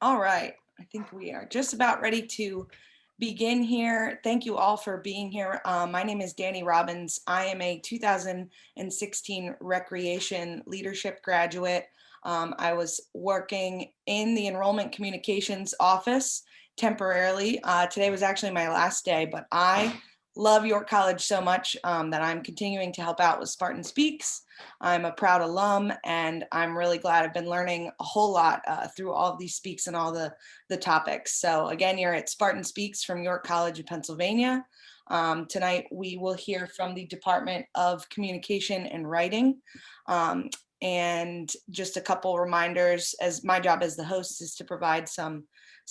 All right, I think we are just about ready to begin here. Thank you all for being here. My name is Danny Robbins. I am a 2016 Recreation Leadership graduate. I was working in the Enrollment Communications office temporarily. Today was actually my last day, but I love York College so much that I'm continuing to help out with Spartan Speaks. I'm a proud alum, and I'm really glad I've been learning a whole lot through all of these speaks and all the topics. So again, you're at Spartan Speaks from York College of Pennsylvania. Tonight, we will hear from the Department of Communication and Writing. And just a couple reminders, as my job as the host is to provide some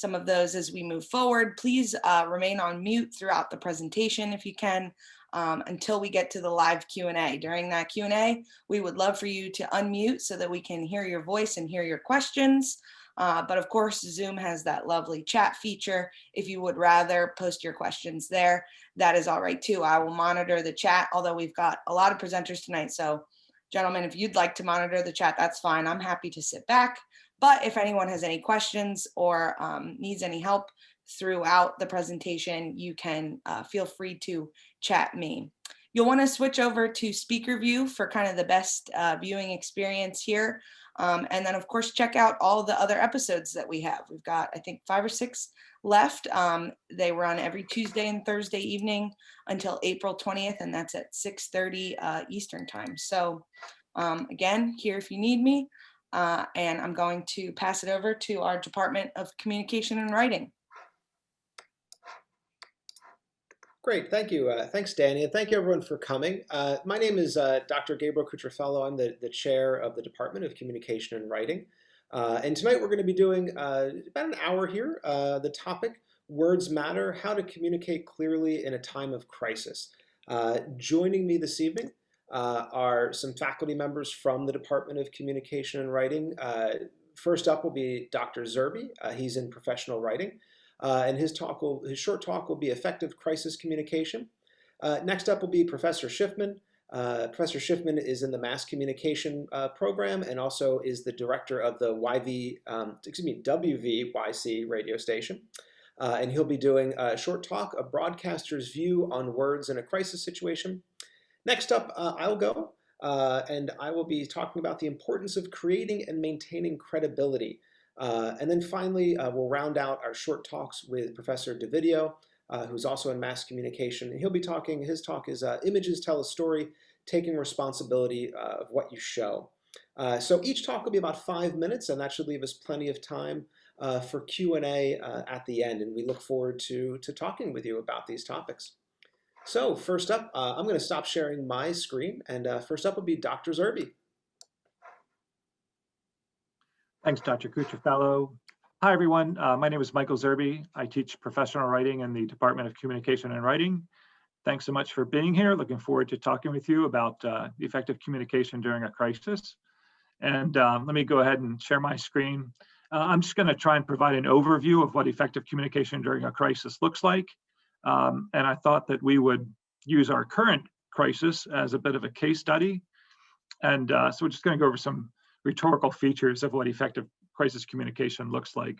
of those as we move forward. Please remain on mute throughout the presentation if you can. Until we get to the live Q&A. During that Q&A, we would love for you to unmute so that we can hear your voice and hear your questions. But of course, Zoom has that lovely chat feature. If you would rather post your questions there, that is all right too. I will monitor the chat, although we've got a lot of presenters tonight. So gentlemen, if you'd like to monitor the chat, that's fine. I'm happy to sit back. But if anyone has any questions or needs any help throughout the presentation, you can feel free to chat me. You'll want to switch over to speaker view for kind of the best viewing experience here. And then of course, check out all the other episodes that we have. We've got, I think, 5 or 6 left. They run every Tuesday and Thursday evening until April 20th, and that's at 6:30 Eastern time. So again, here if you need me, and I'm going to pass it over to our Department of Communication and Writing. Great, thank you. Thanks, Danny, and thank you everyone for coming. My name is Dr. Gabe Cutrufello. I'm the chair of the Department of Communication and Writing. And tonight we're going to be doing about an hour here. The topic, Words Matter, How to Communicate Clearly in a Time of Crisis. Joining me this evening are some faculty members from the Department of Communication and Writing. First up will be Dr. Zurby. He's in professional writing. And his short talk will be effective crisis communication. Next up will be Professor Schiffman. Professor Schiffman is in the mass communication program and also is the director of the WVYC radio station. And he'll be doing a short talk, A Broadcaster's View on Words in a Crisis Situation. Next up, I'll go, and I will be talking about the importance of creating and maintaining credibility. And then finally, we'll round out our short talks with Professor Devoto, who's also in mass communication. And he'll be talking, his talk is Images Tell a Story, Taking Responsibility of What You Show. So each talk will be about 5 minutes, and that should leave us plenty of time for Q&A at the end. And we look forward to talking with you about these topics. So first up, I'm going to stop sharing my screen, and first up will be Dr. Zurby. Thanks, Dr. Gutrafallo. Hi, everyone. My name is Michael Zerbe. I teach professional writing in the Department of Communication and Writing. Thanks so much for being here. Looking forward to talking with you about effective communication during a crisis. And let me go ahead and share my screen. I'm just going to try and provide an overview of what effective communication during a crisis looks like. And I thought that we would use our current crisis as a bit of a case study. And so we're just going to go over some rhetorical features of what effective crisis communication looks like.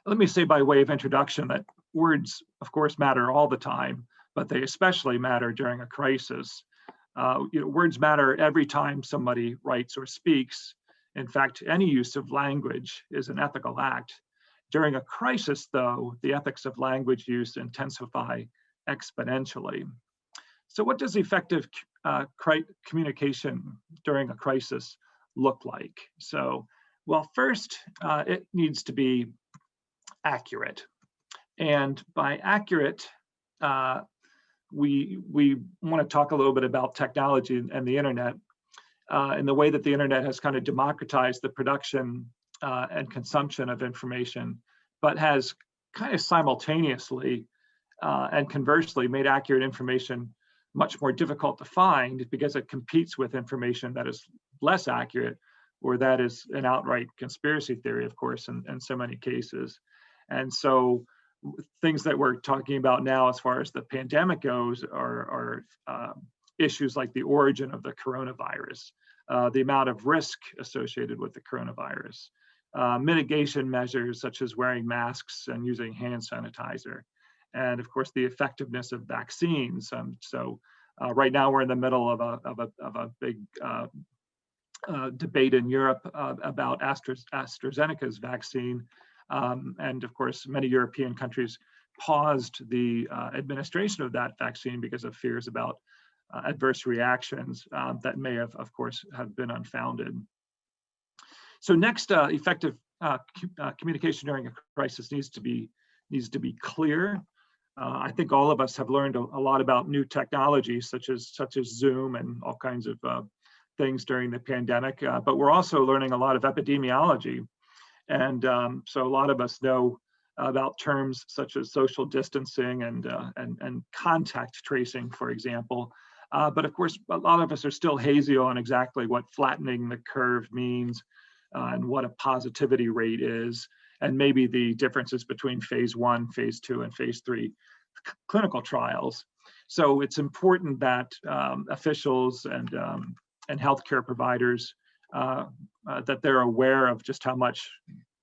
Let me say by way of introduction that words, of course, matter all the time, but they especially matter during a crisis. Words matter every time somebody writes or speaks. In fact, any use of language is an ethical act. During a crisis, though, the ethics of language use intensify exponentially. So what does effective communication during a crisis look like? So, well, first, it needs to be accurate. And by accurate, we want to talk a little bit about technology and the internet and the way that the internet has kind of democratized the production and consumption of information, but has kind of simultaneously and conversely made accurate information much more difficult to find because it competes with information that is less accurate, or that is an outright conspiracy theory, of course, in so many cases. And so things that we're talking about now as far as the pandemic goes are issues like the origin of the coronavirus, the amount of risk associated with the coronavirus, mitigation measures such as wearing masks and using hand sanitizer, and of course the effectiveness of vaccines. Right now we're in the middle of a big debate in Europe about AstraZeneca's vaccine, and of course many European countries paused the administration of that vaccine because of fears about adverse reactions that may have, of course, have been unfounded. So next, effective communication during a crisis needs to be clear. I think all of us have learned a lot about new technologies such as Zoom and all kinds of things during the pandemic, but we're also learning a lot of epidemiology. And so a lot of us know about terms such as social distancing and contact tracing, for example. But of course, a lot of us are still hazy on exactly what flattening the curve means and what a positivity rate is, and maybe the differences between phase 1, phase 2, and phase 3 clinical trials. So it's important that officials and healthcare providers that they're aware of just how much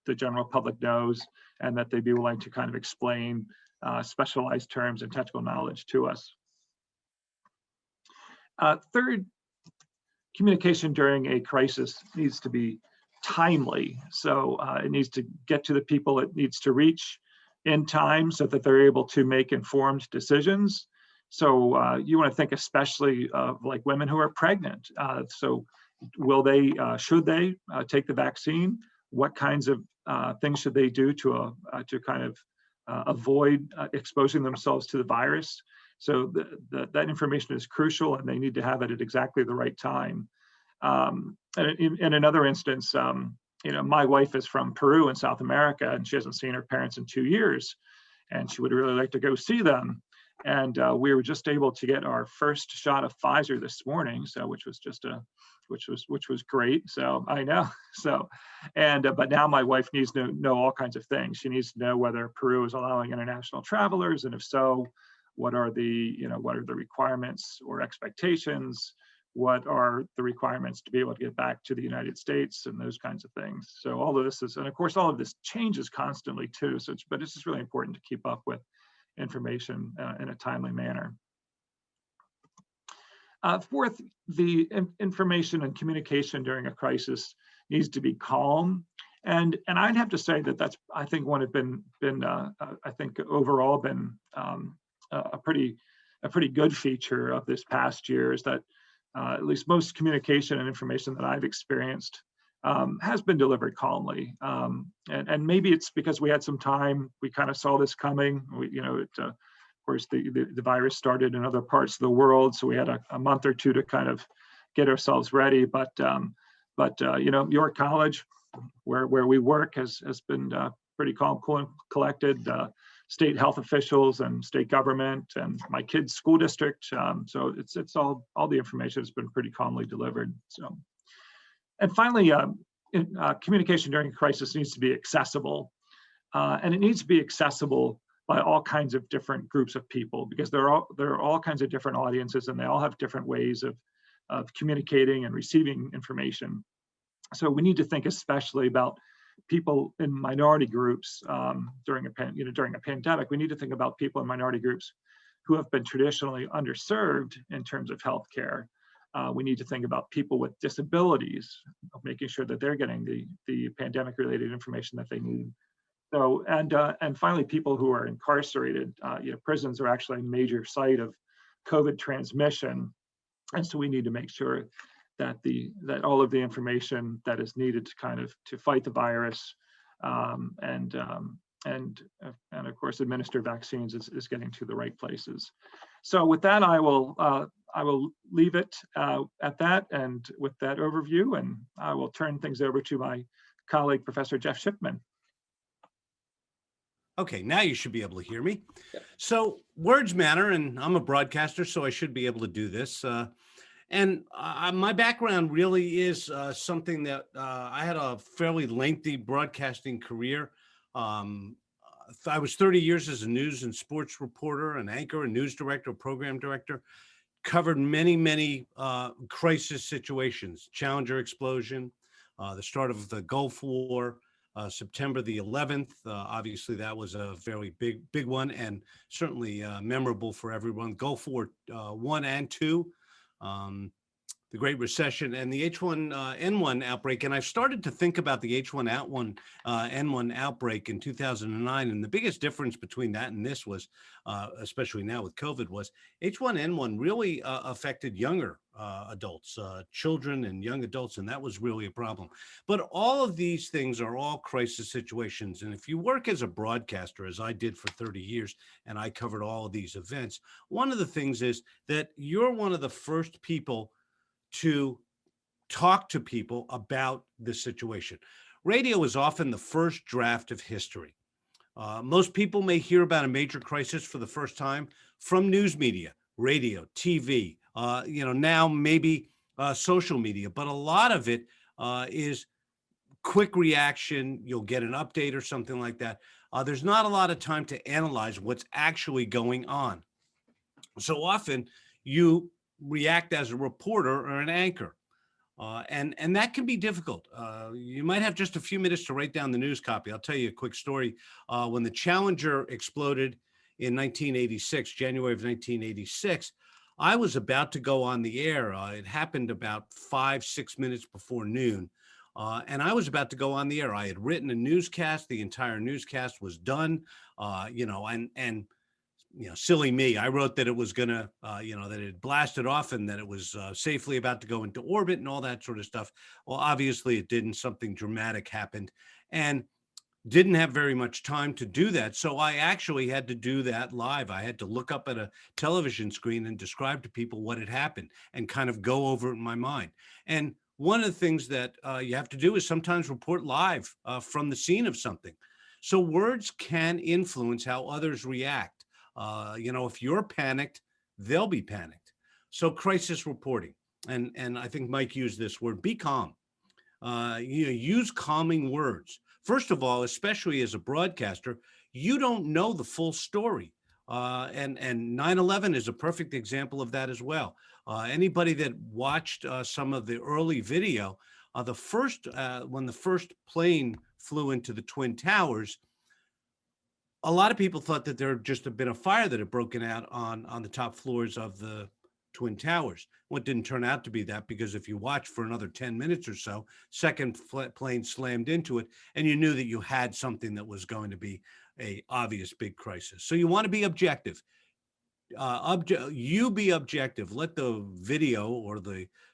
the general public knows, and that they be willing to kind of explain specialized terms and technical knowledge to us. Third, communication during a crisis needs to be timely. So it needs to get to the people it needs to reach in time so that they're able to make informed decisions. So you want to think especially of like women who are pregnant. So will they, should they take the vaccine? What kinds of things should they do to kind of avoid exposing themselves to the virus? So that information is crucial, and they need to have it at exactly the right time. And in another instance, my wife is from Peru in South America, and she hasn't seen her parents in 2 years, and she would really like to go see them. And we were just able to get our first shot of Pfizer this morning, so which was great. So I know. So, but now my wife needs to know all kinds of things. She needs to know whether Peru is allowing international travelers, and if so, what are the requirements or expectations? What are the requirements to be able to get back to the United States, and those kinds of things. So all of this is, and of course, all of this changes constantly too. So but it's just really important to keep up with information in a timely manner. Fourth, the information and communication during a crisis needs to be calm. And I'd have to say that that's, I think, one have been I think overall been a pretty good feature of this past year, is that at least most communication and information that I've experienced has been delivered calmly. And maybe it's because we had some time, we kind of saw this coming. Of course, the virus started in other parts of the world, so we had a month or two to kind of get ourselves ready. But York College, where we work, has been pretty calm, cool, and collected. State health officials and state government and my kids' school district. So it's all the information has been pretty calmly delivered. So, and finally, communication during a crisis needs to be accessible, and it needs to be accessible by all kinds of different groups of people, because there are all kinds of different audiences, and they all have different ways of communicating and receiving information. So we need to think especially about people in minority groups during a pandemic. We need to think about people in minority groups who have been traditionally underserved in terms of healthcare. We need to think about people with disabilities, making sure that they're getting the pandemic-related information that they need. So, and finally, people who are incarcerated. Prisons are actually a major site of COVID transmission, and so we need to make sure that all of the information that is needed to fight the virus and of course administer vaccines is getting to the right places. So with that, I will leave it at that, and with that overview, and I will turn things over to my colleague, Professor Jeff Schiffman. Okay, now you should be able to hear me. Yep. So words matter, and I'm a broadcaster, so I should be able to do this. And my background really is something that I had a fairly lengthy broadcasting career. I was 30 years as a news and sports reporter, an anchor, a news director, program director, covered many crisis situations, Challenger explosion, the start of the Gulf War, September the 11th. Obviously, that was a very big one, and certainly memorable for everyone. Gulf War 1 and 2. The Great Recession and the H1N1 outbreak. And I've started to think about the H1N1 outbreak in 2009. And the biggest difference between that and this was, especially now with COVID, was H1N1 really affected younger adults, children and young adults. And that was really a problem. But all of these things are all crisis situations. And if you work as a broadcaster, as I did for 30 years, and I covered all of these events, one of the things is that you're one of the first people to talk to people about the situation. Radio is often the first draft of history. Most people may hear about a major crisis for the first time from news media, radio, TV, now maybe social media, but a lot of it is quick reaction. You'll get an update or something like that. There's not a lot of time to analyze what's actually going on. So often you react as a reporter or an anchor. And that can be difficult. You might have just a few minutes to write down the news copy. I'll tell you a quick story. When the Challenger exploded in 1986, January of 1986, I was about to go on the air. It happened about 5-6 minutes before noon. And I was about to go on the air. I had written a newscast. The entire newscast was done, silly me. I wrote that it was going to, that it blasted off and that it was safely about to go into orbit and all that sort of stuff. Well, obviously it didn't. Something dramatic happened and didn't have very much time to do that. So I actually had to do that live. I had to look up at a television screen and describe to people what had happened and kind of go over it in my mind. And one of the things that you have to do is sometimes report live from the scene of something. So words can influence how others react. If you're panicked, they'll be panicked. So crisis reporting, and I think Mike used this word, be calm. Use calming words. First of all, especially as a broadcaster, you don't know the full story. And 9/11 is a perfect example of that as well. Anybody that watched some of the early video, when the first plane flew into the Twin Towers, a lot of people thought that there had just been a fire that had broken out on the top floors of the Twin Towers. Well, it didn't turn out to be that, because if you watched for another 10 minutes or so, second plane slammed into it, and you knew that you had something that was going to be a obvious big crisis. So you want to be objective. You be objective. Let the video or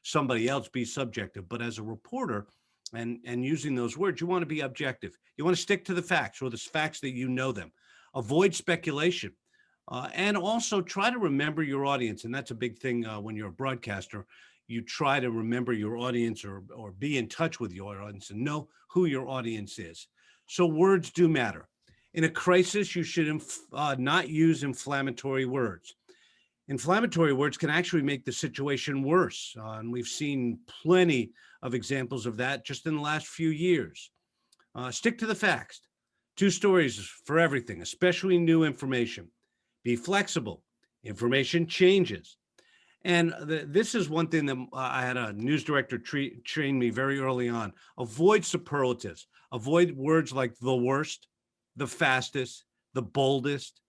somebody else be subjective. But as a reporter, and using those words, you want to be objective. You want to stick to the facts, or the facts that you know them. Avoid speculation. And also try to remember your audience. And that's a big thing when you're a broadcaster. You try to remember your audience, or be in touch with your audience and know who your audience is. So words do matter. In a crisis, you should not use inflammatory words. Inflammatory words can actually make the situation worse. And we've seen plenty of examples of that just in the last few years. Stick to the facts. 2 stories for everything, especially new information. Be flexible. Information changes. And this is one thing that I had a news director train me very early on. Avoid superlatives. Avoid words like the worst, the fastest, the boldest.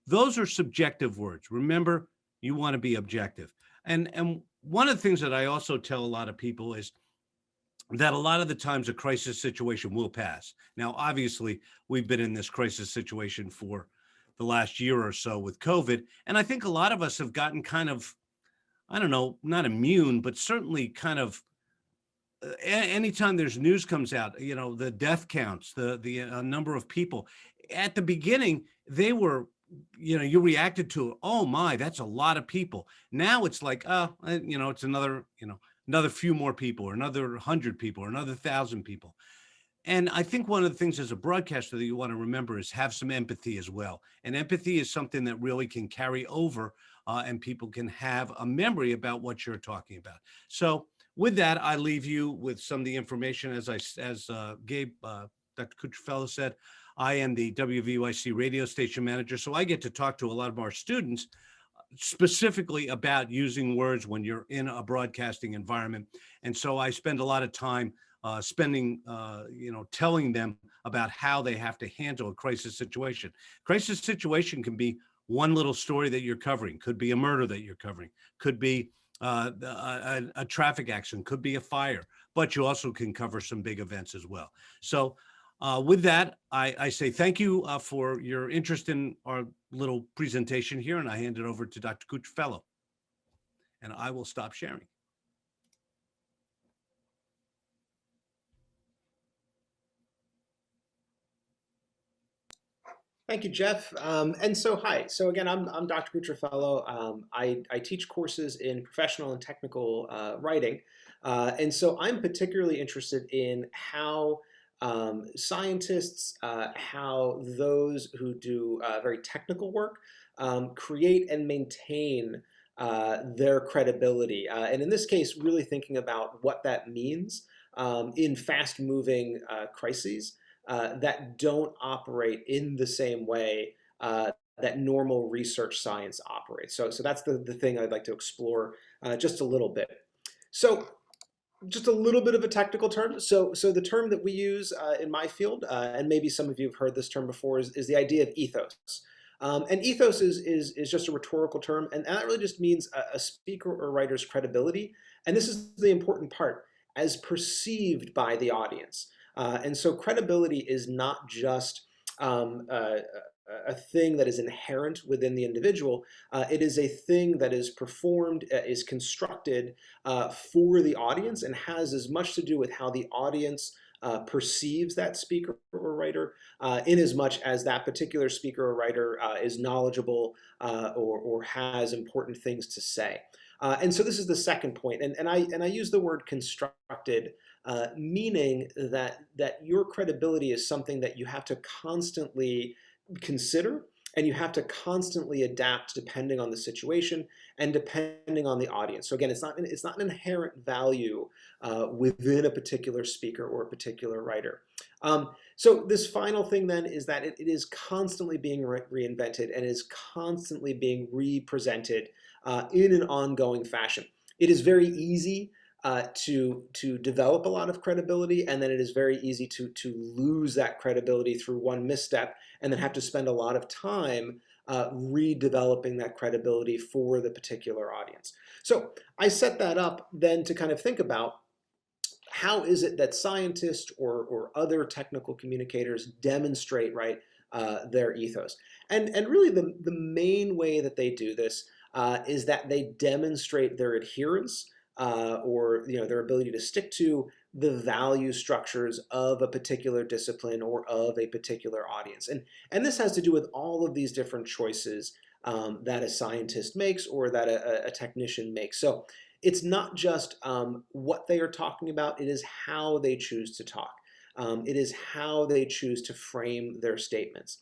Those are subjective words. Remember, you want to be objective. And one of the things that I also tell a lot of people is that a lot of the times a crisis situation will pass. Now, obviously, we've been in this crisis situation for the last year or so with COVID. And I think a lot of us have gotten kind of, I don't know, not immune, but certainly kind of anytime there's news comes out, the death counts, the number of people. At the beginning, they were, you reacted to it. Oh my, that's a lot of people. Now it's like, it's another few more people, or another 100 people, or another 1,000 people. And I think one of the things as a broadcaster that you want to remember is have some empathy as well. And empathy is something that really can carry over, and people can have a memory about what you're talking about. So with that, I leave you with some of the information. As Gabe, Dr. Cutrufello said, I am the WVYC radio station manager. So I get to talk to a lot of our students specifically about using words when you're in a broadcasting environment. And so I spend a lot of time telling them about how they have to handle a crisis situation. Crisis situation can be one little story that you're covering, could be a murder that you're covering, could be a traffic accident, could be a fire, but you also can cover some big events as well. So with that, I say thank you for your interest in our little presentation here, and I hand it over to Dr. Cutrufello, and I will stop sharing. Thank you, Jeff. And so, hi. So again, I'm Dr. Gutrafallo. I teach courses in professional and technical writing. And so I'm particularly interested in how scientists, how those who do very technical work create and maintain their credibility. And in this case, really thinking about what that means in fast-moving crises that don't operate in the same way that normal research science operates. So that's the thing I'd like to explore just a little bit. So just a little bit of a technical term. So the term that we use in my field, and maybe some of you have heard this term before, is the idea of ethos. And ethos is just a rhetorical term, and that really just means a speaker or writer's credibility. And this is the important part, as perceived by the audience. And so credibility is not just a thing that is inherent within the individual. It is a thing that is performed, is constructed for the audience, and has as much to do with how the audience perceives that speaker or writer, in as much as that particular speaker or writer is knowledgeable or has important things to say. And so this is the second point, and I use the word constructed, meaning that your credibility is something that you have to constantly consider, and you have to constantly adapt depending on the situation and depending on the audience. So again, it's not an inherent value within a particular speaker or a particular writer. So this final thing then is that it is constantly being reinvented and is constantly being represented in an ongoing fashion. It is very easy to develop a lot of credibility, and then it is very easy to lose that credibility through one misstep, and then have to spend a lot of time redeveloping that credibility for the particular audience. So I set that up then to kind of think about, how is it that scientists or other technical communicators demonstrate, right, their ethos? And really the main way that they do this is that they demonstrate their adherence or their ability to stick to the value structures of a particular discipline or of a particular audience. And this has to do with all of these different choices that a scientist makes or that a technician makes. So it's not just what they are talking about, it is how they choose to talk. It is how they choose to frame their statements.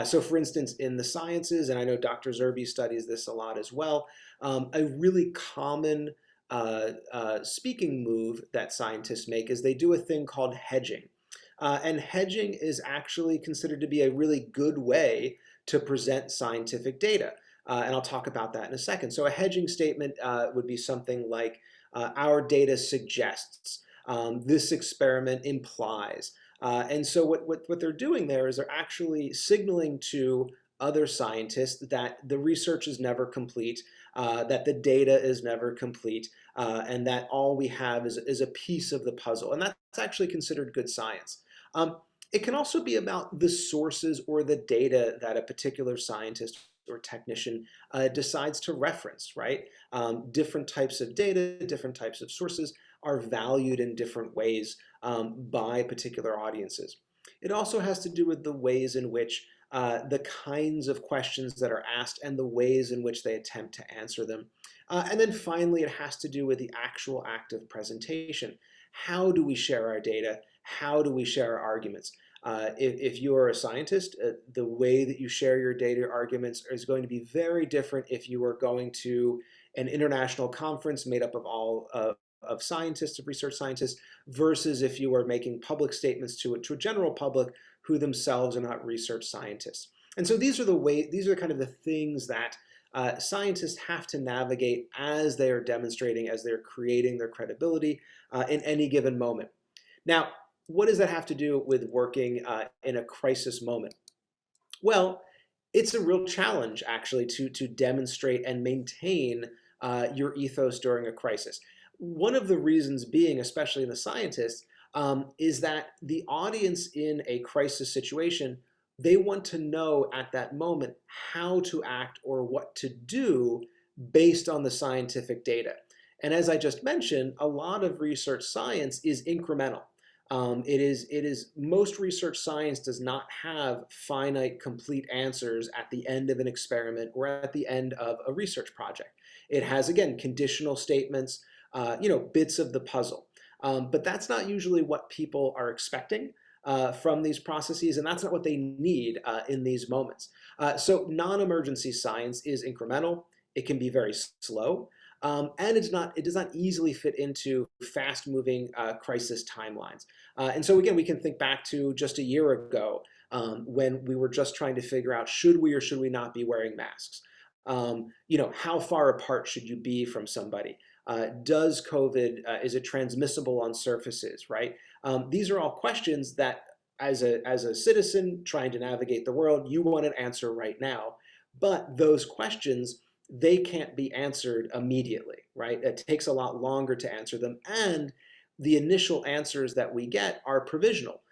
So for instance, in the sciences, and I know Dr. Zurby studies this a lot as well, a really common speaking move that scientists make is they do a thing called hedging. And hedging is actually considered to be a really good way to present scientific data. And I'll talk about that in a second. So a hedging statement would be something like, our data suggests, this experiment implies. And so what they're doing there is they're actually signaling to other scientists that the research is never complete, that the data is never complete, and that all we have is a piece of the puzzle. And that's actually considered good science. It can also be about the sources or the data that a particular scientist or technician decides to reference, right? Different types of data, different types of sources are valued in different ways by particular audiences. It also has to do with the ways in which the kinds of questions that are asked and the ways in which they attempt to answer them. And then finally, it has to do with the actual act of presentation. How do we share our data? How do we share our arguments? If you are a scientist, the way that you share your data arguments is going to be very different if you are going to an international conference made up of all of scientists, of research scientists, versus if you are making public statements to a general public who themselves are not research scientists. And so these are kind of the things that scientists have to navigate as they are demonstrating, as they're creating their credibility in any given moment. Now, what does that have to do with working in a crisis moment? Well, it's a real challenge, actually, to demonstrate and maintain your ethos during a crisis. One of the reasons being, especially in the scientists, is that the audience in a crisis situation, they want to know at that moment how to act or what to do based on the scientific data. And as I just mentioned, a lot of research science is incremental. It is most research science does not have finite, complete answers at the end of an experiment or at the end of a research project. It has, again, conditional statements, bits of the puzzle. But that's not usually what people are expecting from these processes, and that's not what they need in these moments. So non-emergency science is incremental. It can be very slow. And it does not easily fit into fast-moving crisis timelines. And so again, we can think back to just a year ago when we were just trying to figure out, should we or should we not be wearing masks? How far apart should you be from somebody? Does COVID, is it transmissible on surfaces, right? These are all questions that as a citizen trying to navigate the world, you want an answer right now. But those questions, they can't be answered immediately, right? It takes a lot longer to answer them. And the initial answers that we get are provisional.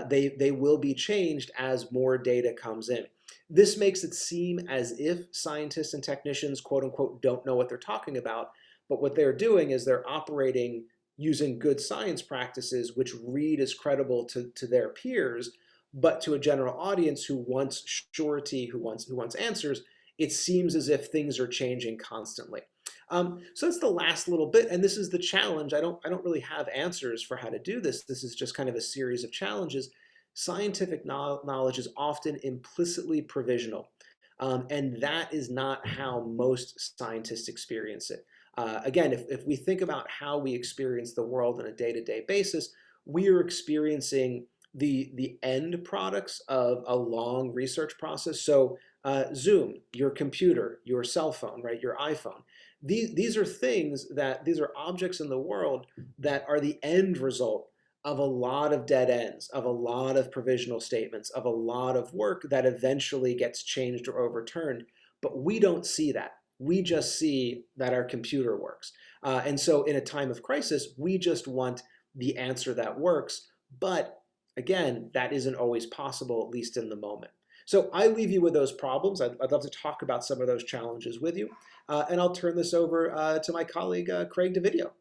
They will be changed as more data comes in. This makes it seem as if scientists and technicians, quote unquote, don't know what they're talking about. But what they're doing is they're operating using good science practices, which read as credible to their peers, but to a general audience who wants surety, who wants answers, it seems as if things are changing constantly. So that's the last little bit, and this is the challenge. I don't really have answers for how to do this. This is just kind of a series of challenges. Scientific knowledge is often implicitly provisional, and that is not how most scientists experience it. Again, if we think about how we experience the world on a day-to-day basis, we are experiencing the end products of a long research process. So Zoom, your computer, your cell phone, right, your iPhone. These are things these are objects in the world that are the end result of a lot of dead ends, of a lot of provisional statements, of a lot of work that eventually gets changed or overturned. But we don't see that. We just see that our computer works. And so in a time of crisis, we just want the answer that works. But again, that isn't always possible, at least in the moment. So I leave you with those problems. I'd love to talk about some of those challenges with you. And I'll turn this over to my colleague, Craig Devoto.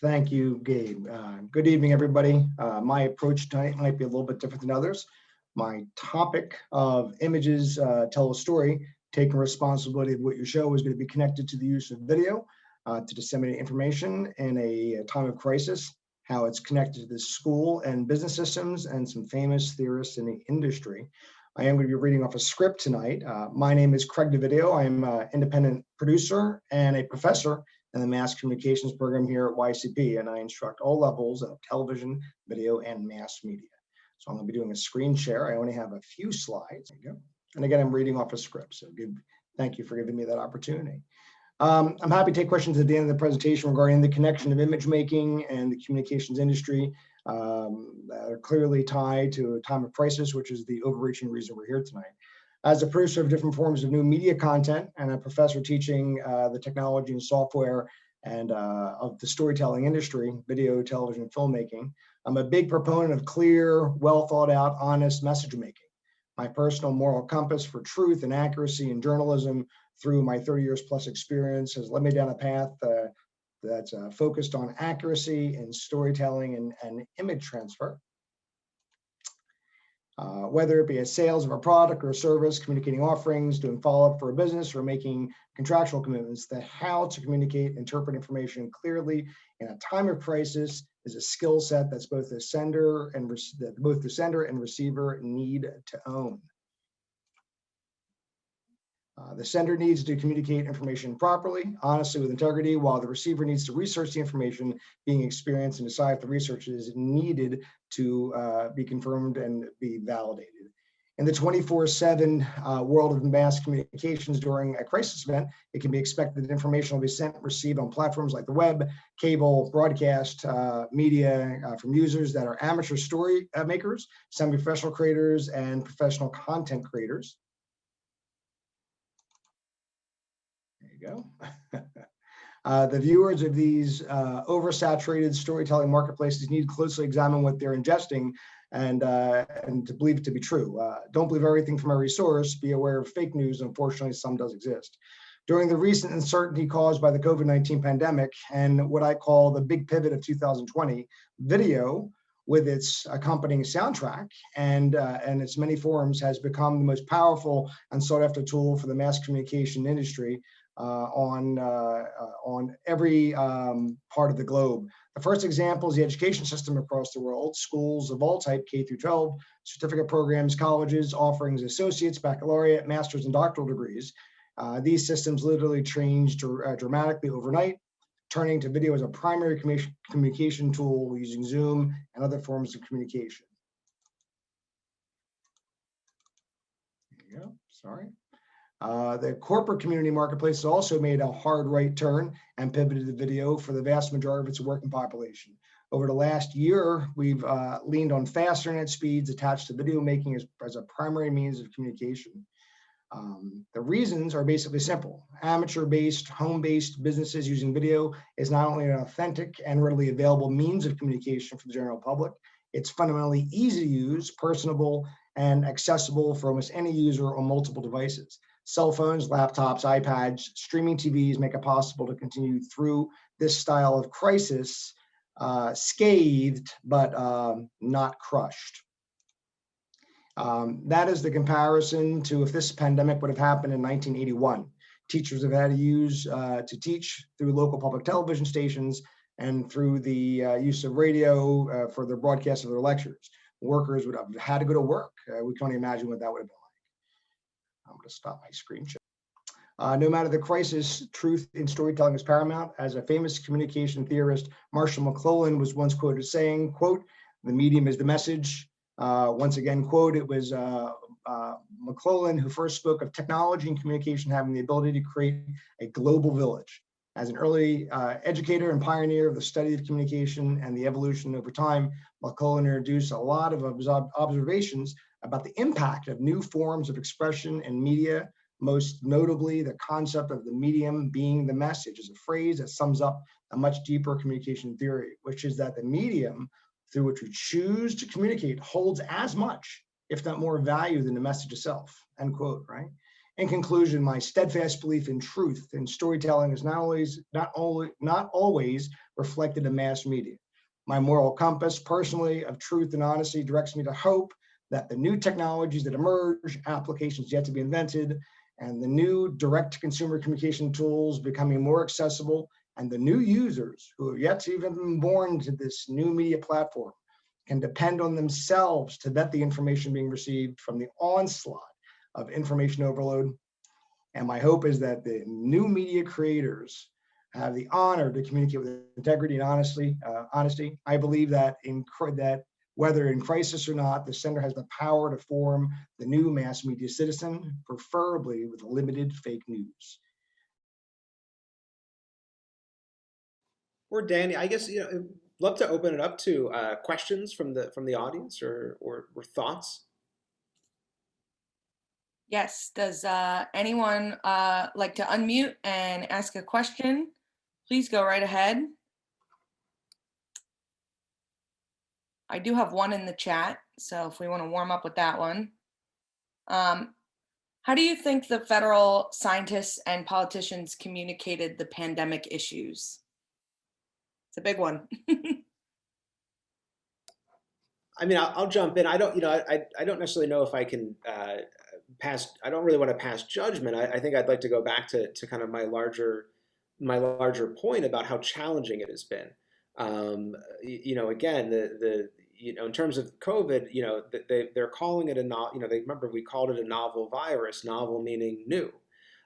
Thank you, Gabe. Good evening, everybody. My approach tonight might be a little bit different than others. My topic of images tell a story, taking responsibility of what you show is going to be connected to the use of video to disseminate information in a time of crisis, how it's connected to the school and business systems, and some famous theorists in the industry. I am going to be reading off a script tonight. My name is Craig Devoto. I'm an independent producer and a professor in the mass communications program here at YCP, and I instruct all levels of television, video, and mass media. So I'm going to be doing a screen share. I only have a few slides. There you go. And again, I'm reading off a script. So thank you for giving me that opportunity. I'm happy to take questions at the end of the presentation regarding the connection of image making and the communications industry that are clearly tied to a time of crisis, which is the overreaching reason we're here tonight. As a producer of different forms of new media content and a professor teaching the technology and software and of the storytelling industry, video, television, filmmaking, I'm a big proponent of clear, well thought out, honest message making. My personal moral compass for truth and accuracy in journalism through my 30 years plus experience has led me down a path that's focused on accuracy in storytelling and image transfer. Whether it be a sales of a product or a service, communicating offerings, doing follow-up for a business, or making contractual commitments, that how to communicate, interpret information clearly in a time of crisis is a skill set that's both the sender and receiver need to own. The sender needs to communicate information properly, honestly, with integrity, while the receiver needs to research the information being experienced and decide if the research is needed to be confirmed and be validated. In the 24/7 world of mass communications during a crisis event, it can be expected that information will be sent and received on platforms like the web, cable, broadcast media from users that are amateur story makers, semi-professional creators, and professional content creators. There you go. The viewers of these oversaturated storytelling marketplaces need to closely examine what they're ingesting and to believe it to be true. Don't believe everything from every source. Be aware of fake news. Unfortunately, some does exist. During the recent uncertainty caused by the COVID-19 pandemic and what I call the big pivot of 2020, video with its accompanying soundtrack and its many forms has become the most powerful and sought after tool for the mass communication industry on every part of the globe. The first example is the education system across the world. Schools of all type, K through 12, certificate programs, colleges, offerings associates, baccalaureate, master's, and doctoral degrees. These systems literally changed dramatically overnight, turning to video as a primary communication tool using Zoom and other forms of communication. There you go, sorry. The corporate community marketplace has also made a hard right turn and pivoted to video for the vast majority of its working population. Over the last year, we've leaned on fast internet speeds attached to video making as a primary means of communication. The reasons are basically simple. Amateur-based, home-based businesses using video is not only an authentic and readily available means of communication for the general public, it's fundamentally easy to use, personable, and accessible for almost any user on multiple devices. Cell phones, laptops, iPads, streaming TVs make it possible to continue through this style of crisis scathed, but not crushed. That is the comparison to if this pandemic would have happened in 1981. Teachers have had to use to teach through local public television stations and through the use of radio for the broadcast of their lectures. Workers would have had to go to work. We can only imagine what that would have been like. I'm going to stop my screen share. No matter the crisis, truth in storytelling is paramount. As a famous communication theorist, Marshall McLuhan, was once quoted saying, quote, "The medium is the message." Once again, quote, it was McLuhan who first spoke of technology and communication having the ability to create a global village. As an early educator and pioneer of the study of communication and the evolution over time, McLuhan introduced a lot of observations about the impact of new forms of expression and media, most notably the concept of the medium being the message is a phrase that sums up a much deeper communication theory, which is that the medium through which we choose to communicate holds as much, if not more value than the message itself, end quote, right? In conclusion, my steadfast belief in truth in storytelling is not always reflected in mass media. My moral compass, personally, of truth and honesty directs me to hope that the new technologies that emerge, applications yet to be invented, and the new direct-to-consumer communication tools becoming more accessible, and the new users who have yet to even been born to this new media platform can depend on themselves to vet the information being received from the onslaught of information overload. And my hope is that the new media creators have the honor to communicate with integrity and honesty. I believe that that whether in crisis or not, the center has the power to form the new mass media citizen, preferably with limited fake news. Or Danny, I guess love to open it up to questions from the audience or thoughts. Yes, does anyone like to unmute and ask a question? Please go right ahead. I do have one in the chat, so if we want to warm up with that one. How do you think the federal scientists and politicians communicated the pandemic issues? It's a big one. I mean, I'll jump in. I don't, I don't necessarily know if I can I don't really want to pass judgment. I think I'd like to go back to kind of my larger point about how challenging it has been. Again, in terms of COVID, they're calling it remember we called it a novel virus, novel meaning new.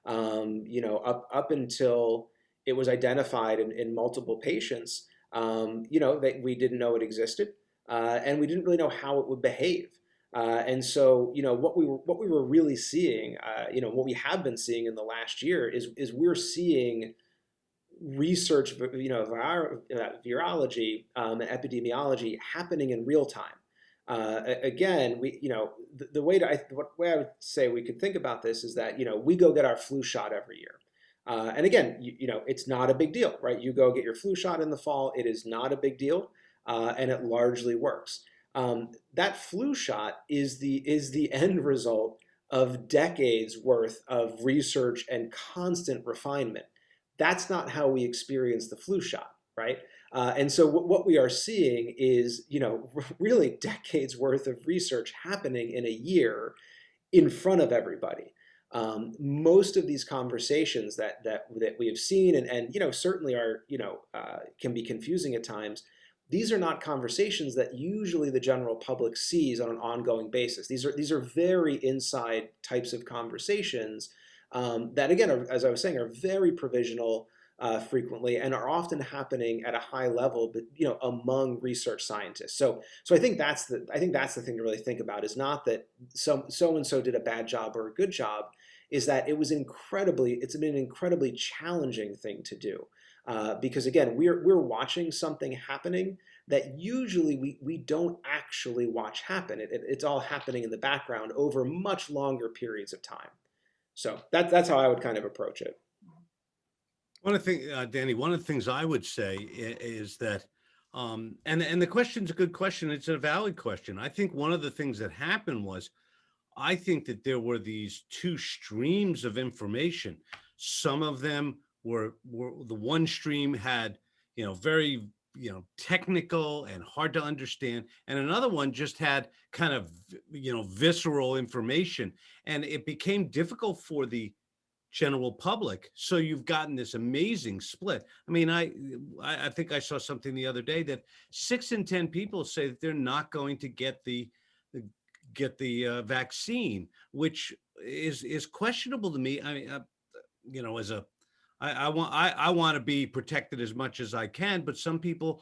Up until it was identified in multiple patients, we didn't know it existed, and we didn't really know how it would behave. And so, what we were really seeing, what we have been seeing in the last year is we're seeing research, virology and epidemiology happening in real time. Again, the way I would say we could think about this is that, we go get our flu shot every year. And again, it's not a big deal, right? You go get your flu shot in the fall. It is not a big deal, and it largely works. That flu shot is the end result of decades worth of research and constant refinement. That's not how we experience the flu shot, right? And so what we are seeing is, really decades worth of research happening in a year in front of everybody. Most of these conversations that we have seen and certainly are, can be confusing at times. These are not conversations that usually the general public sees on an ongoing basis. These are very inside types of conversations that, again, as I was saying, are very provisional frequently and are often happening at a high level, but among research scientists. So I think that's the thing to really think about, is not that so and so did a bad job or a good job, is that it's been an incredibly challenging thing to do. Because again, we're watching something happening that usually we don't actually watch happen. It's all happening in the background over much longer periods of time. So that's how I would kind of approach it. Danny, one of the things I would say is that, and the question's a good question. It's a valid question. I think one of the things that happened was, I think that there were these two streams of information. Some of them were the one stream had, very, technical and hard to understand. And another one just had kind of, visceral information. And it became difficult for the general public. So you've gotten this amazing split. I mean, I think I saw something the other day that 6 in 10 people say that they're not going to get the vaccine, which is questionable to me. I mean, I want to be protected as much as I can, but some people,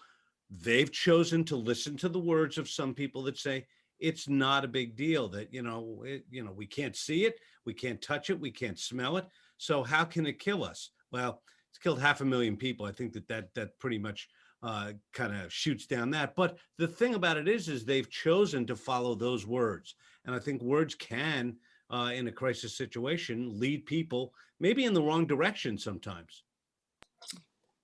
they've chosen to listen to the words of some people that say it's not a big deal, that we can't see it, we can't touch it, we can't smell it. So how can it kill us? Well, it's killed 500,000 people. I think that pretty much kind of shoots down that. But the thing about it is they've chosen to follow those words. And I think words can, in a crisis situation, lead people maybe in the wrong direction sometimes.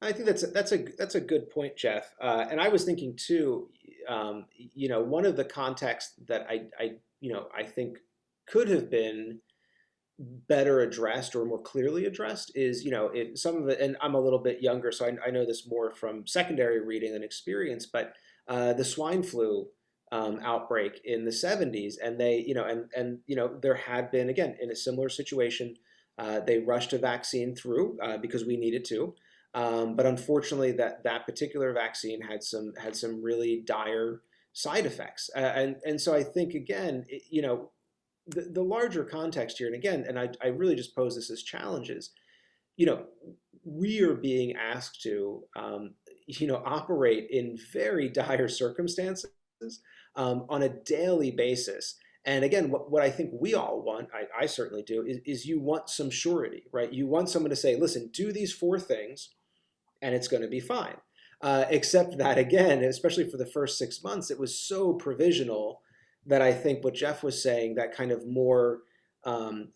I think that's a good point, Jeff. And I was thinking too, one of the contexts that I think could have been better addressed or more clearly addressed is, some of it, and I'm a little bit younger, so I know this more from secondary reading and experience, but the swine flu outbreak in the 70s, and there had been, again, in a similar situation, they rushed a vaccine through because we needed to. But unfortunately, that particular vaccine had some really dire side effects, and so I think, again, the larger context here, and again, and I really just pose this as challenges. We are being asked to operate in very dire circumstances on a daily basis. And again, what I think we all want, I certainly do, is you want some surety, right? You want someone to say, listen, do these 4 things, and it's going to be fine. Except that, again, especially for the first 6 months, it was so provisional that I think what Jeff was saying, that kind of more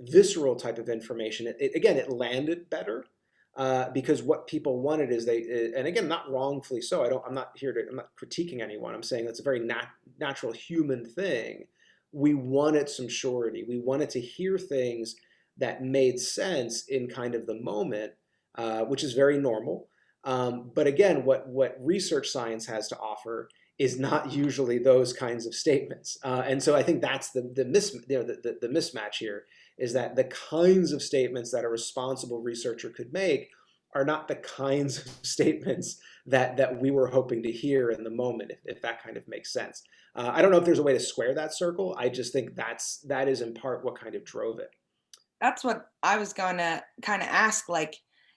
visceral type of information, it landed better because what people wanted is and again, not wrongfully so. I'm not critiquing anyone. I'm saying that's a very natural human thing. We wanted some surety. We wanted to hear things that made sense in kind of the moment, which is very normal. But again, what research science has to offer is not usually those kinds of statements. And so I think that's the mismatch here, is that the kinds of statements that a responsible researcher could make are not the kinds of statements that we were hoping to hear in the moment, if that kind of makes sense. I don't know if there's a way to square that circle. I just think that is in part what kind of drove it. That's what I was going to kind of ask, like,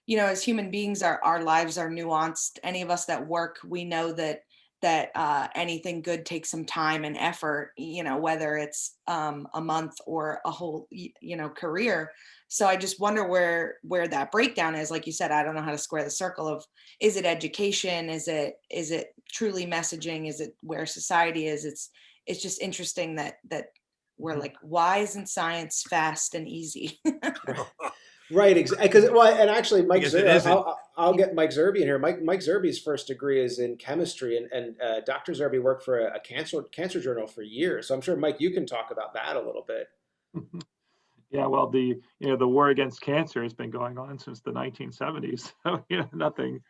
as human beings, our lives are nuanced. Any of us that work, we know that that anything good takes some time and effort, whether it's a month or a whole, career. So I just wonder where that breakdown is. Like you said, I don't know how to square the circle of, is it education? Is it truly messaging? Is it where society is? It's just interesting that we're like, why isn't science fast and easy? Right, exactly. Because and actually, Mike Because it Zerbe, isn't. I'll get Mike Zerbe in here. Mike Zerbe's first degree is in chemistry, and Dr. Zerbe worked for a cancer journal for years. So I'm sure, Mike, you can talk about that a little bit. Yeah, well, the war against cancer has been going on since the 1970s. So nothing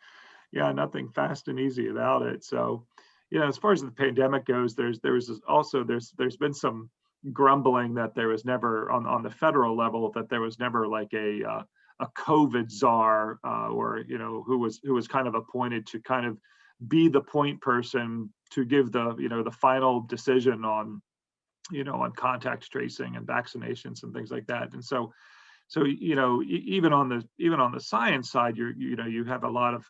fast and easy about it. So as far as the pandemic goes, there's been some grumbling that there was never on the federal level, that there was never like a COVID czar, or who was kind of appointed to kind of be the point person to give the final decision on contact tracing and vaccinations and things like that. And so even on the science side, you have a lot of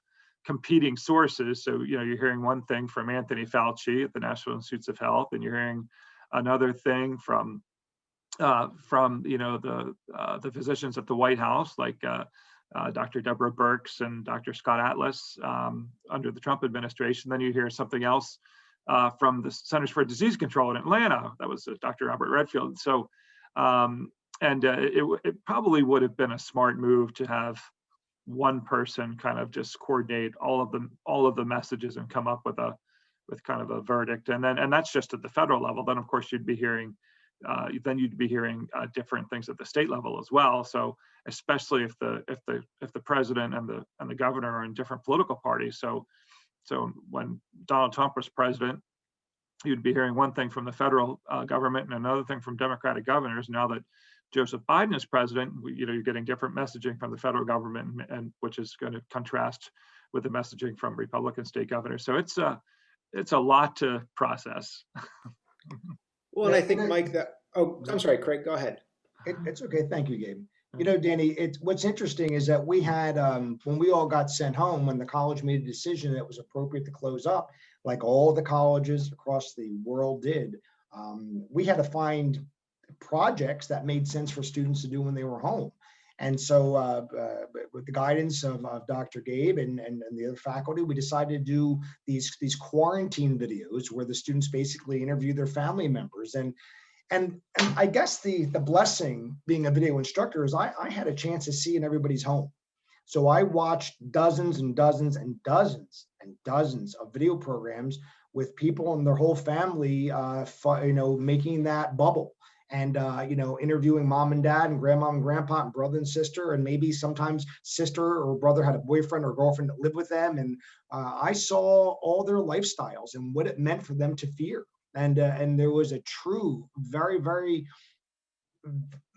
competing sources. So you're hearing one thing from Anthony Fauci at the National Institutes of Health, and you're hearing another thing from the physicians at the White House, like Dr. Deborah Birx and Dr. Scott Atlas under the Trump administration. Then you hear something else from the Centers for Disease Control in Atlanta. That was Dr. Robert Redfield. So, it probably would have been a smart move to have one person kind of just coordinate all of the messages and come up with kind of a verdict. And that's just at the federal level. Then of course you'd be hearing different things at the state level as well. So especially if the president and the governor are in different political parties. So when Donald Trump was president, you'd be hearing one thing from the federal government and another thing from Democratic governors. Now that Joseph Biden is president, you're getting different messaging from the federal government, and which is going to contrast with the messaging from Republican state governors. So it's a lot to process. Well, and I think, Mike, I'm sorry, Craig, go ahead. It's okay. Thank you, Gabe. Danny, what's interesting is that we had, when we all got sent home, when the college made a decision that it was appropriate to close up, like all the colleges across the world did, we had to find projects that made sense for students to do when they were home. And so with the guidance of Dr. Gabe and the other faculty, we decided to do these quarantine videos where the students basically interview their family members. And I guess the blessing being a video instructor is I had a chance to see in everybody's home. So I watched dozens and dozens and dozens and dozens of video programs with people and their whole family, making that bubble and, interviewing mom and dad and grandma and grandpa and brother and sister. And maybe sometimes sister or brother had a boyfriend or girlfriend that lived with them. And I saw all their lifestyles and what it meant for them to fear. And there was a true, very, very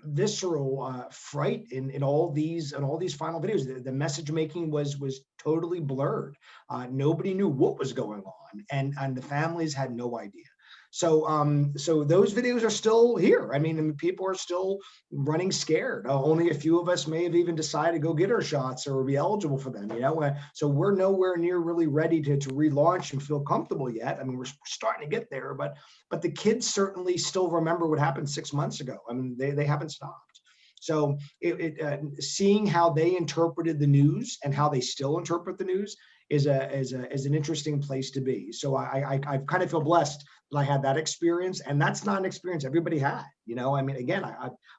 visceral fright in all these final videos. The message making was totally blurred. Nobody knew what was going on, and the families had no idea. So those videos are still here. I mean, people are still running scared. Only a few of us may have even decided to go get our shots or be eligible for them. So we're nowhere near really ready to relaunch and feel comfortable yet. I mean, we're starting to get there, but the kids certainly still remember what happened 6 months ago. I mean, they haven't stopped. So seeing how they interpreted the news and how they still interpret the news is an interesting place to be. So I kind of feel blessed that I had that experience, and that's not an experience everybody had. I mean, again,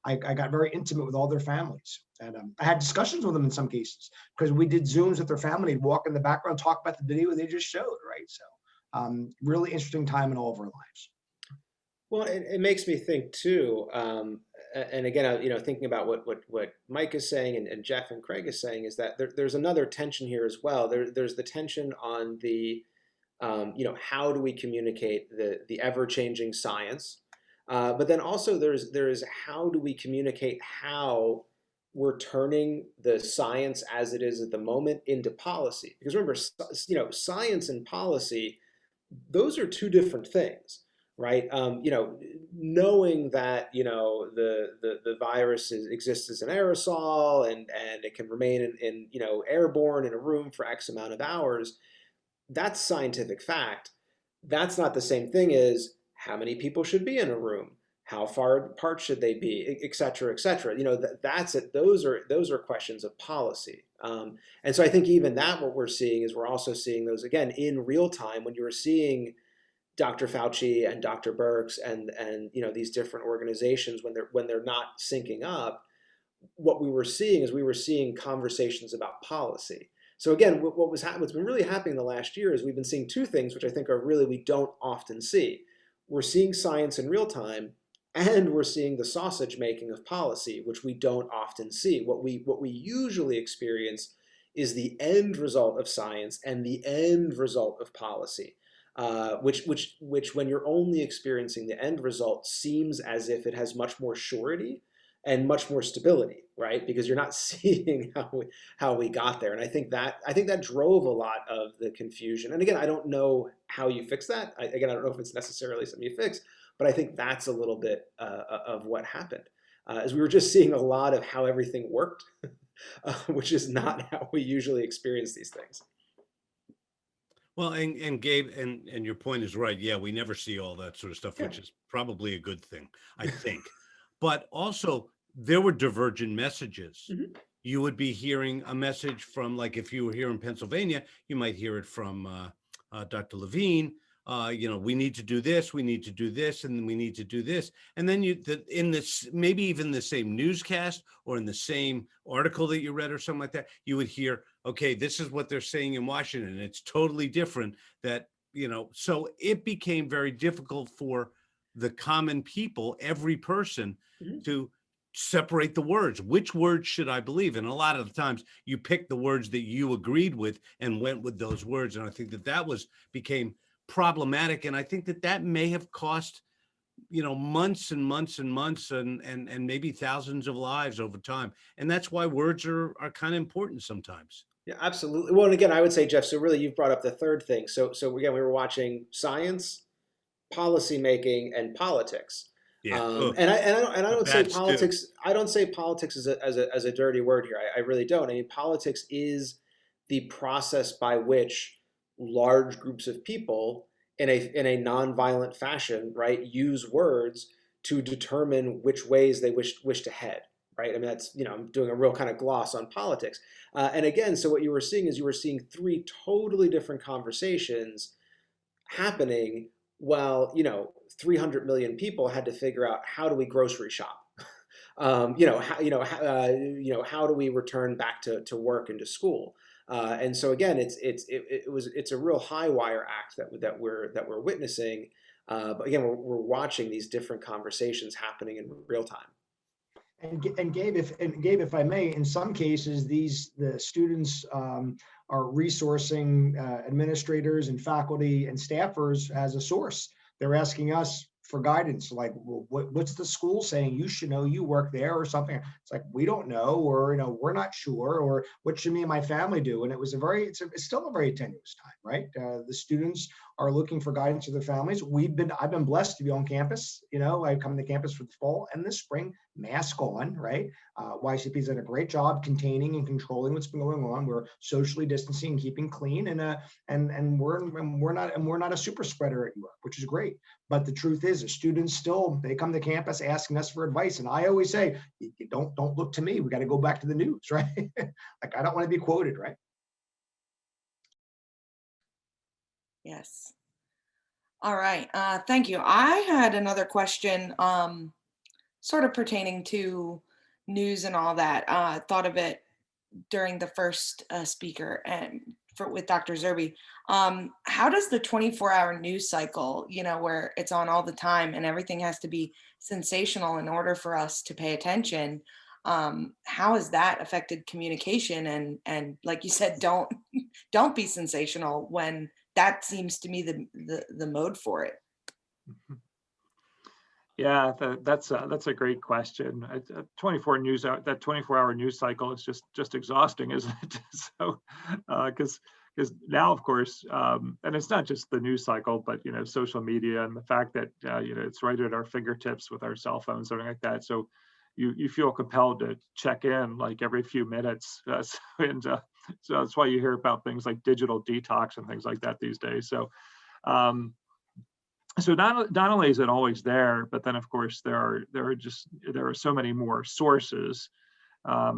I got very intimate with all their families, and I had discussions with them in some cases because we did Zooms with their family, walk in the background, talk about the video they just showed, right? So really interesting time in all of our lives. Well, it makes me think too, and again, thinking about what Mike is saying and Jeff and Craig is saying is that there's another tension here as well. There's the tension on the, how do we communicate the ever-changing science, but then also there's how do we communicate how we're turning the science as it is at the moment into policy? Because remember, science and policy, those are two different things. Right, knowing that the virus exists as an aerosol and it can remain in airborne in a room for X amount of hours, that's scientific fact. That's not the same thing as how many people should be in a room, how far apart should they be, et cetera, et cetera. You know, that's it. Those are questions of policy. And so I think even that, what we're seeing is we're also seeing those again in real time when you were seeing Dr. Fauci and Dr. Birx and you know these different organizations when they're not syncing up. What we were seeing is we were seeing conversations about policy. So again, what's been really happening the last year is we've been seeing two things, which I think are really we don't often see. We're seeing science in real time, and we're seeing the sausage making of policy, which we don't often see. What we usually experience is the end result of science and the end result of policy. Which when you're only experiencing the end result seems as if it has much more surety and much more stability, right? Because you're not seeing how we got there. And I think that drove a lot of the confusion. And again, I don't know how you fix that. I don't know if it's necessarily something you fix, but I think that's a little bit of what happened. As we were just seeing a lot of how everything worked, which is not how we usually experience these things. Well, and Gabe, and your point is right. Yeah, we never see all that sort of stuff, Yeah. which is probably a good thing, I think. But also, there were divergent messages. Mhm. You would be hearing a message from, like, if you were here in Pennsylvania, you might hear it from Dr. Levine. You know, we need to do this, we need to do this, and we need to do this. And then in this, maybe even the same newscast or in the same article that you read or something like that, you would hear, okay, this is what they're saying in Washington. It's totally different that, you know, so it became very difficult for the common people, every person, Mhm. to separate the words. Which words should I believe? And a lot of the times you picked the words that you agreed with and went with those words. And I think that became problematic. And I think that may have cost, you know, months and months and months and maybe thousands of lives over time. And that's why words are kind of important sometimes. Yeah, absolutely. Well, and again, I would say, Jeff, so really you've brought up the third thing. So again, we were watching science, policy making, and politics. Yeah. And I don't say Bad stew. politics. I don't say politics as a dirty word here. I really don't. I mean, politics is the process by which large groups of people in a nonviolent fashion, right, use words to determine which ways they wish to head. Right. I mean, that's, you know, I'm doing a real kind of gloss on politics. And again, so what you were seeing is you were seeing three totally different conversations happening while, you know, 300 million people had to figure out how do we grocery shop. How do we return back to work and to school? And so again, it's a real high wire act that we're witnessing. But again, we're watching these different conversations happening in real time. And Gabe, if I may, in some cases, the students are resourcing administrators and faculty and staffers as a source. They're asking us for guidance, like, well, what's the school saying? You should know, you work there or something. It's like, we don't know, or, you know, we're not sure, or what should me and my family do? And it's still a very tenuous time, right? The students are looking for guidance to their families. I've been blessed to be on campus. You know, I come to campus for the fall and the spring, mask on, right? YCP's done a great job containing and controlling what's been going on. We're socially distancing and keeping clean, and we're not a super spreader at York, which is great. But the truth is, the students they come to campus asking us for advice, and I always say, don't look to me. We got to go back to the news, right? Like, I don't want to be quoted, right? Yes. All right. Thank you. I had another question, sort of pertaining to news and all that. Thought of it during the first speaker and with Dr. Zurby. How does the 24-hour news cycle, you know, where it's on all the time and everything has to be sensational in order for us to pay attention, how has that affected communication? And like you said, don't be sensational, when that seems to me the mode for it. Yeah, that's a great question. 24-hour news cycle is just exhausting, isn't it? So, because now, of course, and it's not just the news cycle, but, you know, social media and the fact that you know, it's right at our fingertips with our cell phones, something like that. So you feel compelled to check in like every few minutes, so that's why you hear about things like digital detox and things like that these days. So so not only is it always there, but then of course there are so many more sources.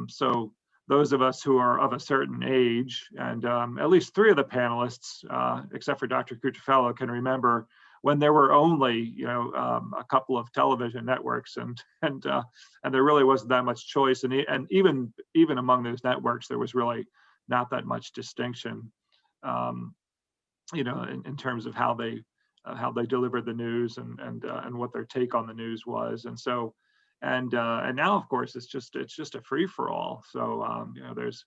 So those of us who are of a certain age, and at least three of the panelists, except for Dr. Cutrufello, can remember when there were only a couple of television networks, and there really wasn't that much choice, and even among those networks there was really not that much distinction, in terms of how they delivered the news and what their take on the news was, and so. And now, of course, it's just a free for all. So there's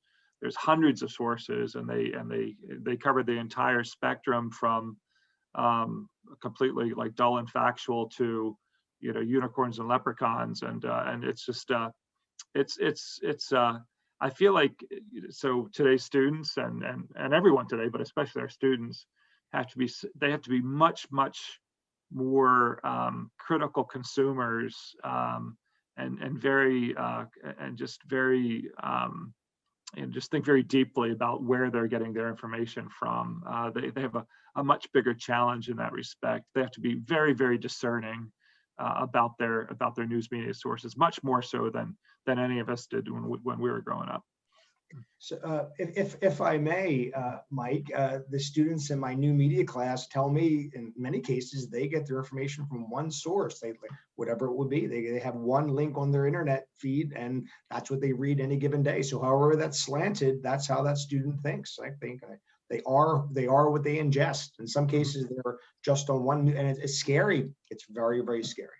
hundreds of sources, and they cover the entire spectrum from completely like dull and factual to unicorns and leprechauns, and it's just it's I feel like so today's students and everyone today, but especially our students, have to be much more critical consumers, and very and just very and just think very deeply about where they're getting their information from. They have a much bigger challenge in that respect. They have to be very discerning about their news media sources, much more so than any of us did when we were growing up. So if I may, Mike, the students in my new media class tell me in many cases they get their information from one source. They, whatever it would be, they have one link on their internet feed, and that's what they read any given day. So however that's slanted, that's how that student thinks. I think they are what they ingest. In some cases, they're just on one, and it's scary. It's very scary.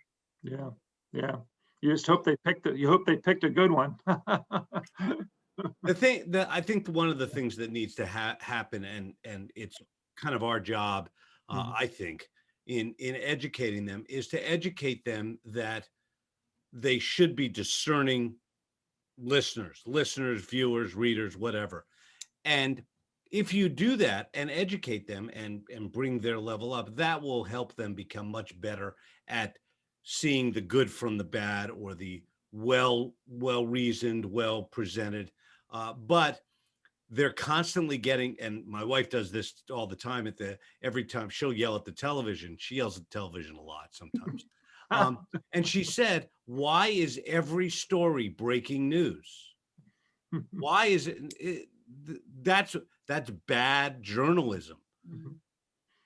Yeah. You just hope they picked a good one. The thing that I think one of the things that needs to happen, and it's kind of our job, I think, in educating them, is to educate them that they should be discerning listeners, viewers, readers, whatever. And if you do that and educate them and bring their level up, that will help them become much better at seeing the good from the bad, or the well reasoned, well presented. But they're constantly getting, and my wife does this all the time, every time she'll yell at the television. She yells at the television a lot sometimes. And she said, why is every story breaking news? Why is it? That's bad journalism.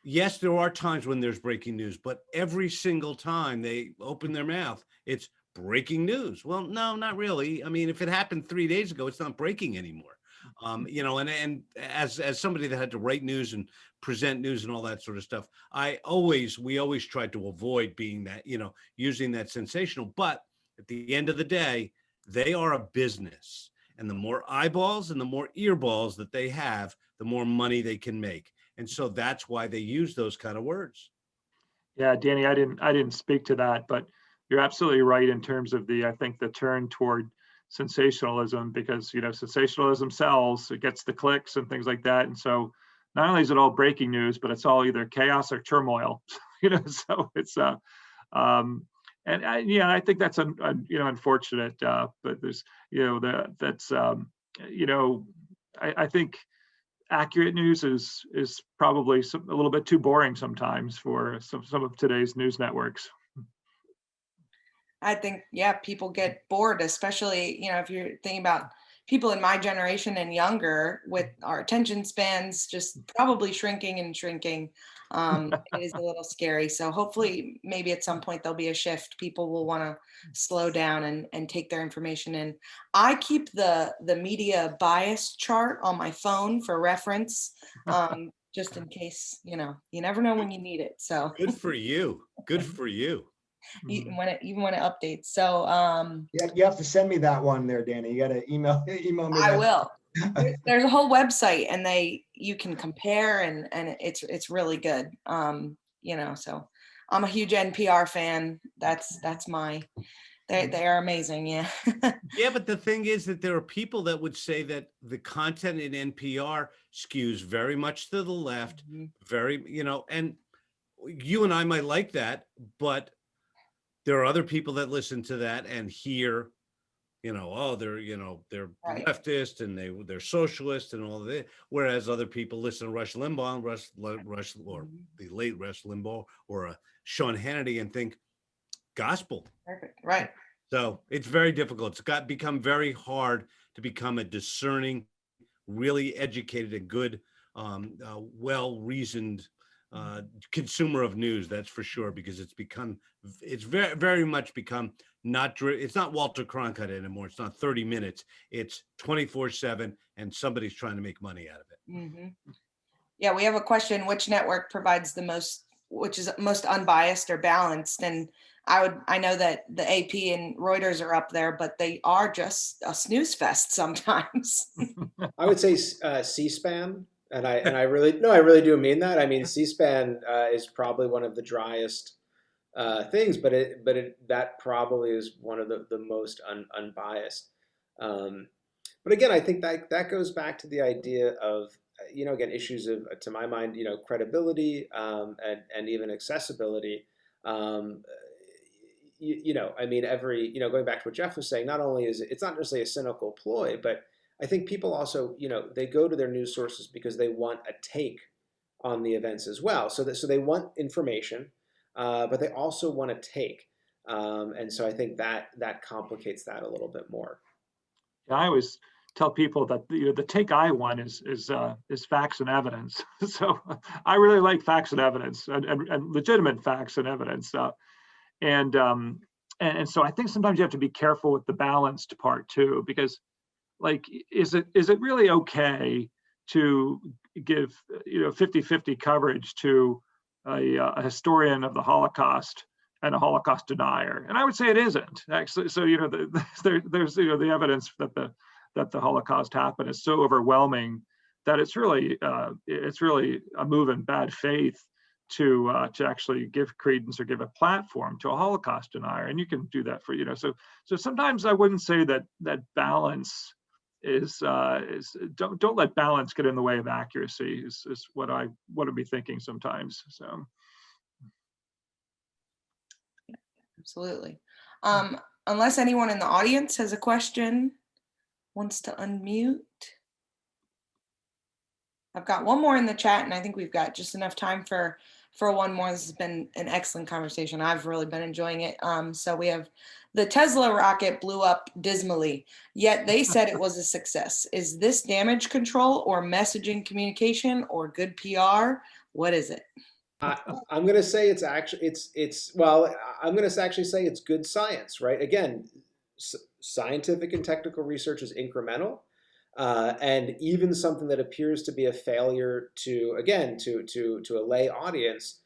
Yes, there are times when there's breaking news, but every single time they open their mouth, it's breaking news. Well, no, not really. I mean, if it happened 3 days ago, it's not breaking anymore. And as somebody that had to write news and present news and all that sort of stuff, we always tried to avoid being that, using that sensational. But at the end of the day, they are a business, and the more eyeballs and the more earballs that they have, the more money they can make. And so that's why they use those kind of words. Yeah, Danny, I didn't speak to that, but you're absolutely right in terms of I think the turn toward sensationalism, because sensationalism sells, it gets the clicks and things like that. And so not only is it all breaking news, but it's all either chaos or turmoil. So it's I think that's unfortunate. But there's I think accurate news is probably a little bit too boring sometimes for some of today's news networks. I think, yeah, people get bored, especially, if you're thinking about people in my generation and younger, with our attention spans just probably shrinking. It is a little scary. So hopefully maybe at some point there'll be a shift. People will want to slow down and take their information in. I keep the media bias chart on my phone for reference, just in case, you never know when you need it. So good for you. Good for you. Even when it updates. So yeah, you have to send me that one there, Danny. You got to email me. I will. There's a whole website, and you can compare, and it's really good. So I'm a huge NPR fan. That's they are amazing. Yeah. Yeah, but the thing is that there are people that would say that the content in NPR skews very much to the left, very, and you and I might like that, but there are other people that listen to that and hear oh, they're Right. leftist and they're socialist and all that. Whereas other people listen to Rush Limbaugh, or the late Rush Limbaugh, or Sean Hannity, and think gospel. Perfect. Right. So it's very difficult. It's become very hard to become a discerning, really educated and good, well-reasoned consumer of news. That's for sure, because it's very, very much become it's not Walter Cronkite anymore. It's not 30 minutes. It's 24/7, and somebody's trying to make money out of it. Mm-hmm. Yeah, we have a question: which network provides which is most unbiased or balanced? And I know that the AP and Reuters are up there, but they are just a snooze fest sometimes. I would say C-SPAN, and I really do mean that. I mean, C-SPAN is probably one of the driest things, but that probably is one of the most unbiased. But again, I think that goes back to the idea of, again, issues of, to my mind, credibility and even accessibility. I mean, going back to what Jeff was saying, not only is it's not necessarily a cynical ploy, but I think people also, they go to their news sources because they want a take on the events as well. So they want information, but they also want to take. And so I think that complicates that a little bit more. Yeah, I always tell people that the take I want is facts and evidence. So I really like facts and evidence, and legitimate facts and evidence. And so I think sometimes you have to be careful with the balanced part too, because like, is it really okay to give 50-50 coverage to a historian of the Holocaust and a Holocaust denier? And I would say it isn't actually. So there's the evidence that the Holocaust happened is so overwhelming that it's really a move in bad faith to actually give credence or give a platform to a Holocaust denier. And you can do that for so sometimes I wouldn't say that balance is don't let balance get in the way of accuracy is what I want to be thinking sometimes. So Absolutely. Unless anyone in the audience has a question, wants to unmute. I've got one more in the chat, and I think we've got just enough time for one more. This has been an excellent conversation. I've really been enjoying it. So we have: the Tesla rocket blew up dismally, yet they said it was a success. Is this damage control or messaging communication or good PR? What is it? I'm going to say it's actually well, I'm going to actually say it's good science, right? Again, scientific and technical research is incremental. And even something that appears to be a failure to a lay audience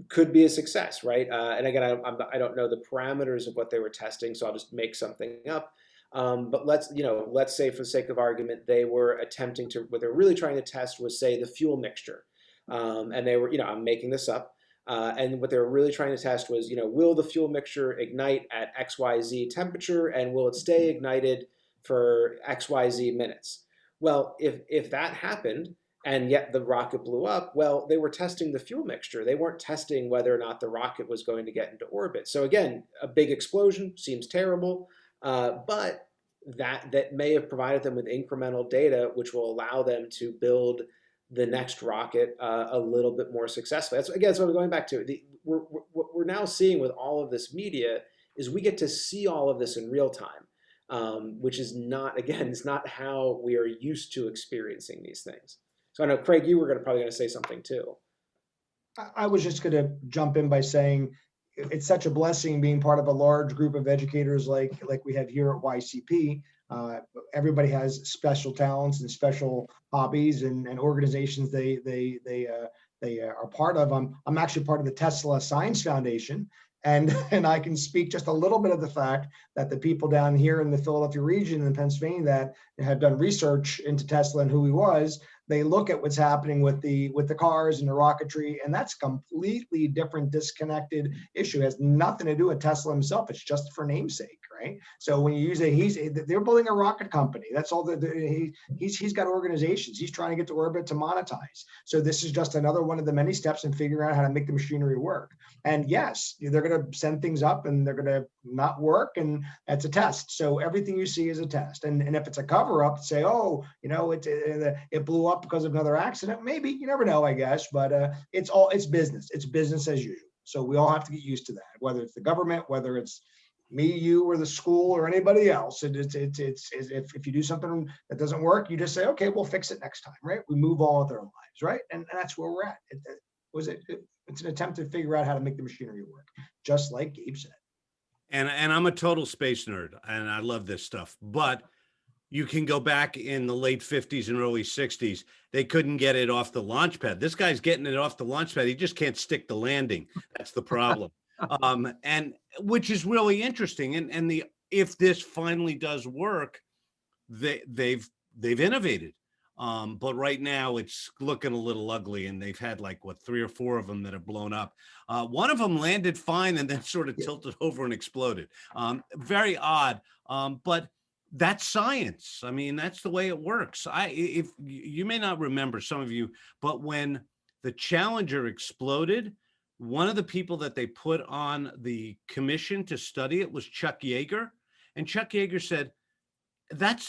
could be a success, right? And again, I don't know the parameters of what they were testing, so I'll just make something up. But let's say for the sake of argument, they were attempting to, what they're really trying to test was, say, the fuel mixture. And they were, I'm making this up. And what they were really trying to test was, will the fuel mixture ignite at XYZ temperature, and will it stay ignited for XYZ minutes? Well, if that happened, and yet the rocket blew up, well, they were testing the fuel mixture. They weren't testing whether or not the rocket was going to get into orbit. So again, a big explosion seems terrible, but that may have provided them with incremental data, which will allow them to build the next rocket a little bit more successfully. That's, again, so I'm going back to what we're now seeing with all of this media is we get to see all of this in real time, which is not, again, it's not how we are used to experiencing these things. So I know, Craig, you were probably going to say something too. I was just going to jump in by saying it's such a blessing being part of a large group of educators like we have here at YCP. Everybody has special talents and special hobbies and organizations they are part of. I'm actually part of the Tesla Science Foundation, and I can speak just a little bit of the fact that the people down here in the Philadelphia region and Pennsylvania that have done research into Tesla and who he was, they look at what's happening with the cars and the rocketry, and that's a completely different, disconnected issue. It has nothing to do with Tesla himself. It's just for namesake, right? So when you use they're building a rocket company. That's all. He's got organizations. He's trying to get to orbit to monetize. So this is just another one of the many steps in figuring out how to make the machinery work. And yes, they're going to send things up and they're going to not work, and that's a test. So everything you see is a test. And if it's a cover up, say, oh, it blew up because of another accident, maybe, you never know, I guess. But it's business. It's business as usual. So we all have to get used to that, whether it's the government, whether it's me, you, or the school, or anybody else. If you do something that doesn't work, you just say, okay, we'll fix it next time, right? We move on with our lives, right? And that's where we're at. It's an attempt to figure out how to make the machinery work, just like Gabe said. And I'm a total space nerd, and I love this stuff. But you can go back in the late 50s and early 60s. They couldn't get it off the launch pad. This guy's getting it off the launch pad. He just can't stick the landing. That's the problem. And which is really interesting. And if this finally does work, they've innovated. But right now it's looking a little ugly, and they've had like 3 or 4 of them that have blown up. One of them landed fine and then sort of tilted over and exploded. Very odd. But that's science. I mean, that's the way it works. If you may not remember, some of you, but when the Challenger exploded, one of the people that they put on the commission to study it was Chuck Yeager. And Chuck Yeager said, that's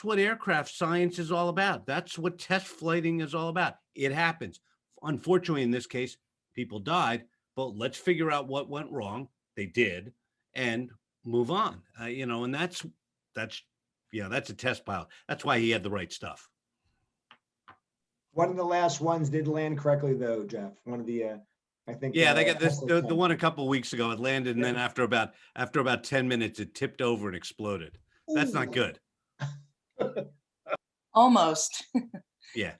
what aircraft science is all about. That's what test flighting is all about. It happens. Unfortunately, in this case, people died, but let's figure out what went wrong. They did, and move on. And that's a test pilot. That's why he had the right stuff. One of the last ones did land correctly, though, Jeff. One of the, I think. Yeah, they got this. The one a couple of weeks ago, it landed, and then after about 10 minutes, it tipped over and exploded. That's not good. Almost. Yeah.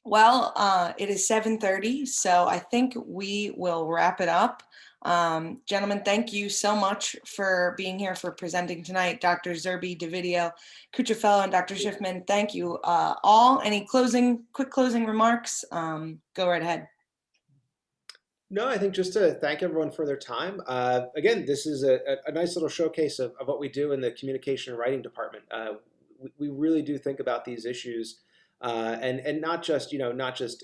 Well, it is 7:30, so I think we will wrap it up. Gentlemen, thank you so much for being here, for presenting tonight. Dr. Zurby, Devoto, Cutrufello, and Dr. Schiffman, thank you all. Any quick closing remarks? Go right ahead. No, I think just to thank everyone for their time. Again, this is a nice little showcase of what we do in the communication and writing department. We really do think about these issues, and not just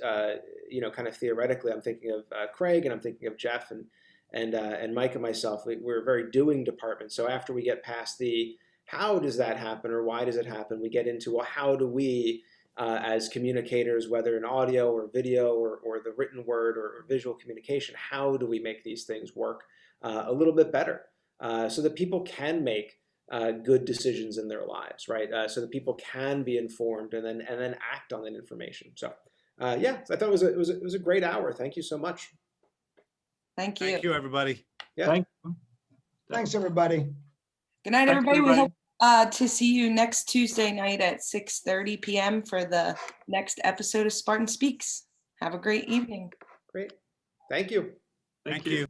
kind of theoretically. I'm thinking of Craig, and I'm thinking of Jeff, and Mike and myself. We're a very doing department. So after we get past the how does that happen or why does it happen, we get into, well, how do we as communicators, whether in audio or video or the written word or visual communication, how do we make these things work a little bit better so that people can make good decisions in their lives, right? So that people can be informed and then act on that information. So yeah, I thought it was a great hour. Thank you so much. Thank you. Thank you, everybody. Yeah. Thank you. Thanks, everybody. Good night, Thanks, everybody. We everybody. hope to see you next Tuesday night at 6:30 p.m. for the next episode of Spartan Speaks. Have a great evening. Great. Thank you. Thank you.